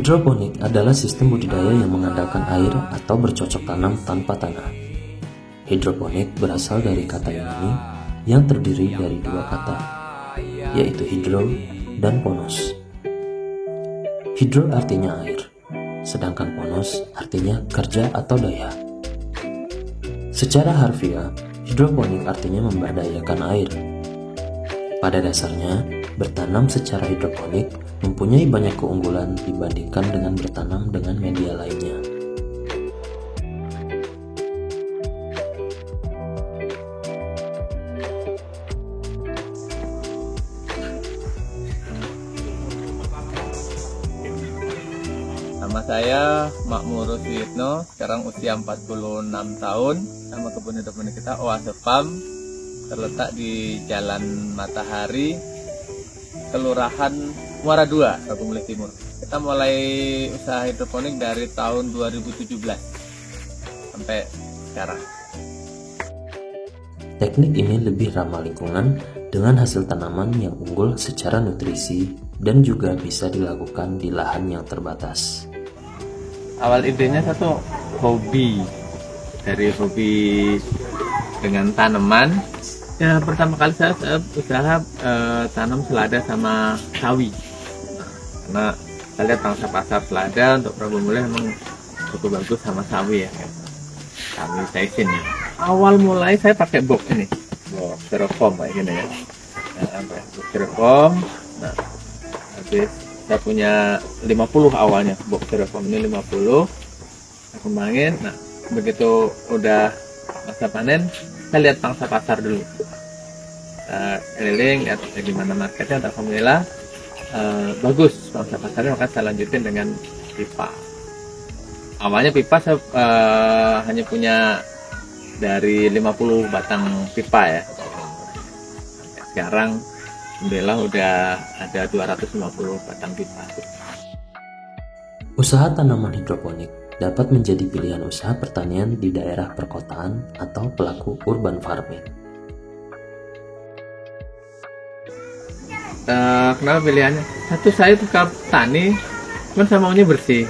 Hidroponik adalah sistem budidaya yang mengandalkan air atau bercocok tanam tanpa tanah. Hidroponik berasal dari kata Yunani yang terdiri dari dua kata, yaitu hidro dan ponos. Hidro artinya air, sedangkan ponos artinya kerja atau daya. Secara harfiah, hidroponik artinya memberdayakan air. Pada dasarnya, bertanam secara hidroponik mempunyai banyak keunggulan dibandingkan dengan bertanam dengan media lainnya. Nama saya Makmur Suyitno, sekarang usia 46 tahun. Nama kebun hidroponik kita Oase Farm, terletak di Jalan Matahari, Kelurahan Muara II, Kabupaten Timur. Kita mulai usaha hidroponik dari tahun 2017 sampai sekarang. Teknik ini lebih ramah lingkungan dengan hasil tanaman yang unggul secara nutrisi dan juga bisa dilakukan di lahan yang terbatas. Awal idenya satu hobi, dari hobi dengan tanaman. Ya, pertama kali saya usaha tanam selada sama sawi. Karena saya lihat pangsa pasar selada untuk Prabu Mulih memang cukup bagus sama sawi ya. Sawi Saisin. Awal mulai saya pakai box ini, box styrofoam kayak gini ya. Box styrofoam. Nah, habis saya punya 50 awalnya, box styrofoam ini 50. Saya kembangin. Nah, begitu udah masa panen, saya lihat pangsa pasar dulu. Keliling, lihat gimana marketnya. Alhamdulillah bagus pangsa pasarnya, maka saya lanjutin dengan pipa. Awalnya pipa saya hanya punya dari 50 batang pipa ya. Sekarang alhamdulillah udah ada 250 batang pipa. Usaha tanaman hidroponik dapat menjadi pilihan usaha pertanian di daerah perkotaan atau pelaku urban farming. Kenapa pilihannya? Satu, saya suka tani, cuman saya maunya bersih.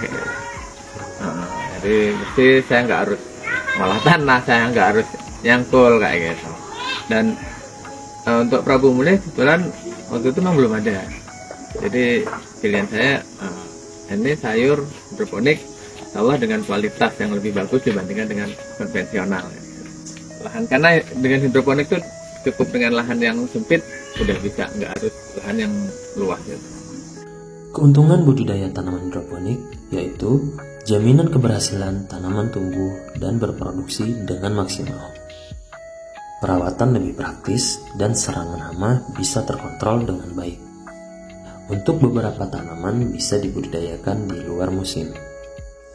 Jadi bersih, saya nggak harus ngolah tanah, saya nggak harus nyangkul kayak gitu. Dan untuk Prabu Mulih kebetulan waktu itu memang belum ada. Jadi pilihan saya ini sayur hidroponik, insya dengan kualitas yang lebih bagus dibandingkan dengan konvensional. Lahan, karena dengan hidroponik itu cukup dengan lahan yang sempit udah bisa, nggak harus lahan yang luas gitu. Keuntungan budidaya tanaman hidroponik yaitu jaminan keberhasilan tanaman tumbuh dan berproduksi dengan maksimal. Perawatan lebih praktis dan serangan hama bisa terkontrol dengan baik. Untuk beberapa tanaman bisa dibudidayakan di luar musim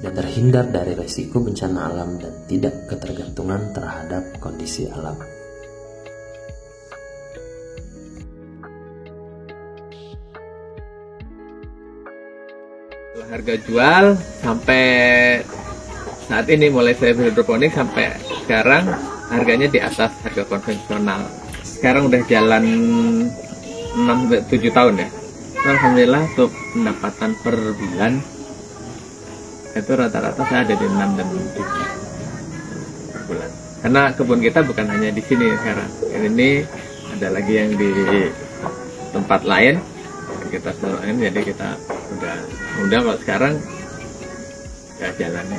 dan terhindar dari resiko bencana alam dan tidak ketergantungan terhadap kondisi alam. Harga jual sampai saat ini, mulai saya hidroponik sampai sekarang harganya di atas harga konvensional. Sekarang udah jalan 6-7 tahun ya. Alhamdulillah untuk pendapatan per bulan itu rata-rata saya ada di 6 dan 7 per bulan. Karena kebun kita bukan hanya di sini sekarang. Ini ada lagi yang di tempat lain kita sorokin, jadi kita udah kalau sekarang ya jalannya.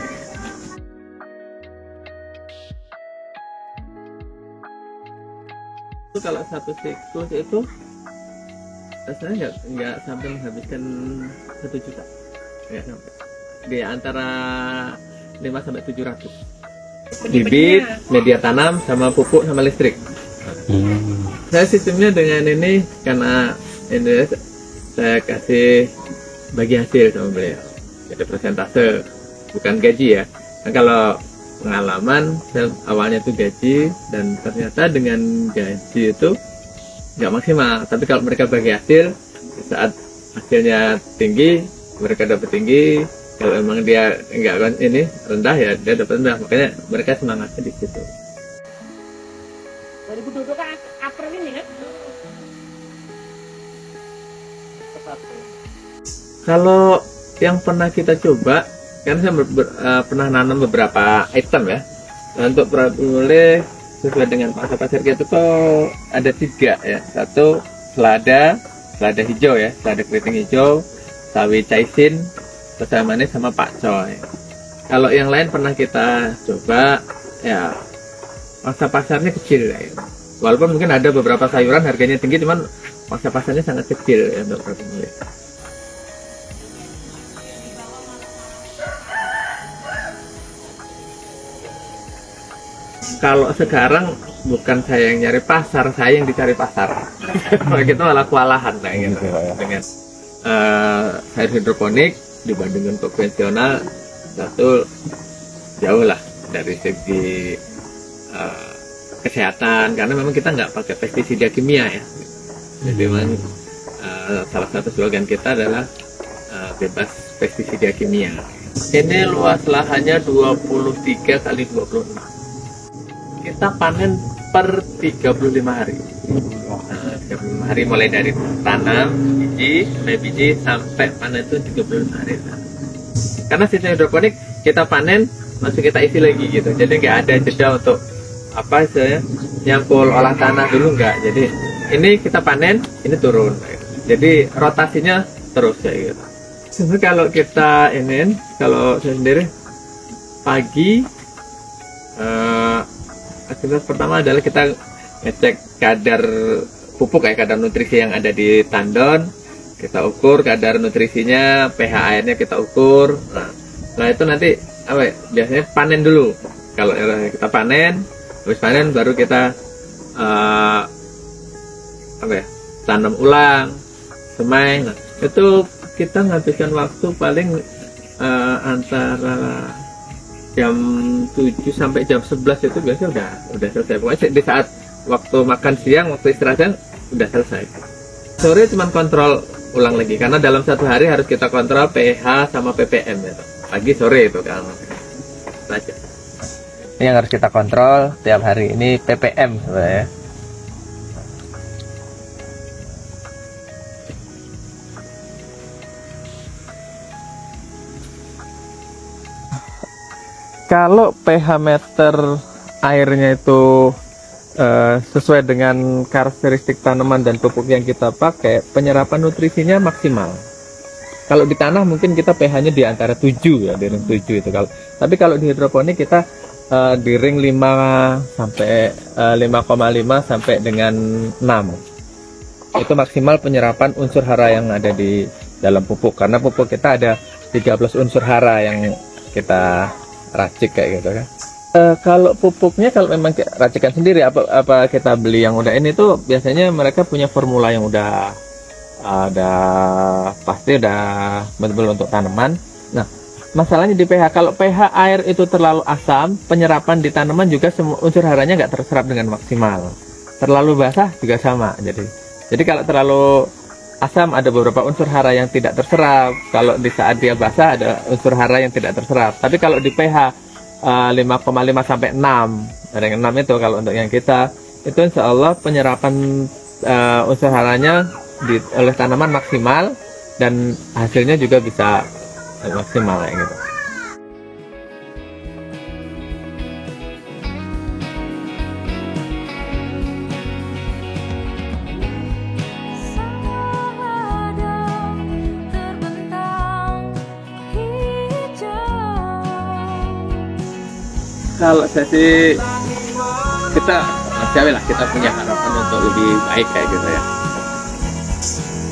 Itu kalau satu siklus itu rasanya nggak sampai menghabiskan 1 juta, nggak sampai, di antara 500-700. Bibit, media tanam, sama pupuk, sama listrik. Saya sistemnya dengan ini, karena ini saya kasih bagi hasil sama beliau, jadi persentase, bukan gaji ya. Nah, kalau pengalaman, saya awalnya itu gaji, dan ternyata dengan gaji itu nggak maksimal. Tapi kalau mereka bagi hasil, saat hasilnya tinggi, mereka dapat tinggi. Kalau emang dia nggak ini rendah, ya dia dapat rendah. Makanya mereka semangatnya di situ. 2022 kan April ini kan? Kalau yang pernah kita coba, kan saya pernah nanam beberapa item ya. Nah, untuk produk mulai sesuai dengan pasar kita itu ada 3 ya. Satu selada hijau ya, selada keriting hijau, sawi caisin, pecel manis sama pakcoy. Kalau yang lain pernah kita coba ya, masa pasarnya kecil ya. Walaupun mungkin ada beberapa sayuran harganya tinggi, cuman masa pasarnya sangat kecil ya untuk produk mulai. Kalau sekarang bukan saya yang nyari pasar, saya yang dicari pasar. Kita malah kewalahan gitu, dengan sayur hidroponik dibandingkan konvensional. Satu, jauh lah dari segi kesehatan, karena memang kita nggak pakai pestisida kimia ya. Jadi memang salah satu slogan kita adalah bebas pestisida kimia. Ini luas lahannya 23 kali 26. Kita panen per 35 hari. 35 hari mulai dari tanam biji sampai panen itu 35 hari. Karena sistem hidroponik kita panen masih kita isi lagi gitu. Jadi nggak ada jeda untuk apa istilahnya nyangkul olah tanah dulu, nggak. Jadi ini kita panen, ini turun. Jadi rotasinya terus ya gitu. Sebenarnya kalau kita kalau saya sendiri pagi aktivitas pertama adalah kita ngecek kadar pupuk ya, kadar nutrisi yang ada di tandon, kita ukur kadar nutrisinya, pH airnya kita ukur. Nah itu nanti biasanya panen dulu. Kalau kita panen, habis panen baru kita tanam ulang, semai. Nah, itu kita nghabiskan waktu paling antara jam 7 sampai jam 11 itu biasanya udah selesai. Pokoknya di saat waktu makan siang, waktu istirahat udah selesai. Sore cuma kontrol ulang lagi, karena dalam satu hari harus kita kontrol pH sama ppm gitu. Pagi sore itu kan. Saja. Ini yang harus kita kontrol tiap hari, ini ppm sebenarnya. Kalau pH meter airnya itu sesuai dengan karakteristik tanaman dan pupuk yang kita pakai, penyerapan nutrisinya maksimal. Kalau di tanah mungkin kita pH-nya di antara 7 ya, di ring 7 itu. Tapi kalau di hidroponik kita di ring 5 sampai 5,5 sampai dengan 6. Itu maksimal penyerapan unsur hara yang ada di dalam pupuk, karena pupuk kita ada 13 unsur hara yang kita racik kayak gitu kan. Kalau pupuknya, kalau memang racikan sendiri apa kita beli yang udah ini tuh biasanya mereka punya formula yang udah pasti udah betul-betul untuk tanaman. Nah, masalahnya di pH. Kalau pH air itu terlalu asam, penyerapan di tanaman juga semua unsur haranya nggak terserap dengan maksimal. Terlalu basah juga sama. Jadi kalau terlalu asam ada beberapa unsur hara yang tidak terserap. Kalau di saat dia basah ada unsur hara yang tidak terserap. Tapi kalau di pH 5,5 sampai 6, dari 6 itu kalau untuk yang kita itu insya Allah penyerapan unsur haranya oleh tanaman maksimal dan hasilnya juga bisa maksimal kayak gitu. Kalau saya sih, kita punya harapan untuk lebih baik kayak gitu ya.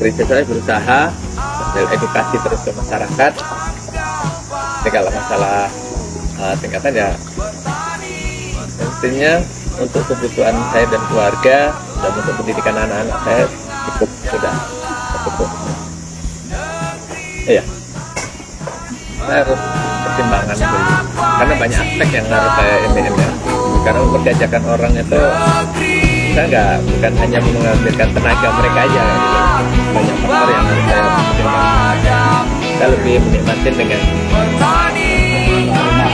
Prinsip saya berusaha edukasi terus ke masyarakat. Jadi kalau masalah tingkatan ya, intinya untuk kebutuhan saya dan keluarga dan untuk pendidikan anak-anak saya sudah cukup. Iya, saya harus pertimbangan dulu, karena banyak aspek yang harus saya ini ya. Karena memperdayakan orang itu saya bukan hanya mengambilkan tenaga mereka aja gitu. Banyak faktor yang harus saya pertimbangkan. Saya lebih menikmati dengan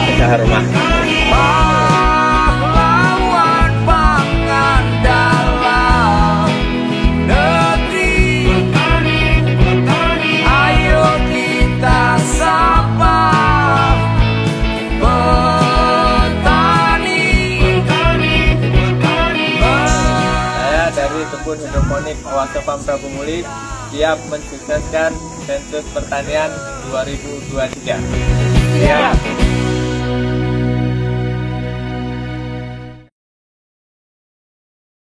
usaha rumah. Ayo kita Kebun Hidroponik Oase Farm Prabu Muli siap mensukseskan sensus pertanian 2023. Siap.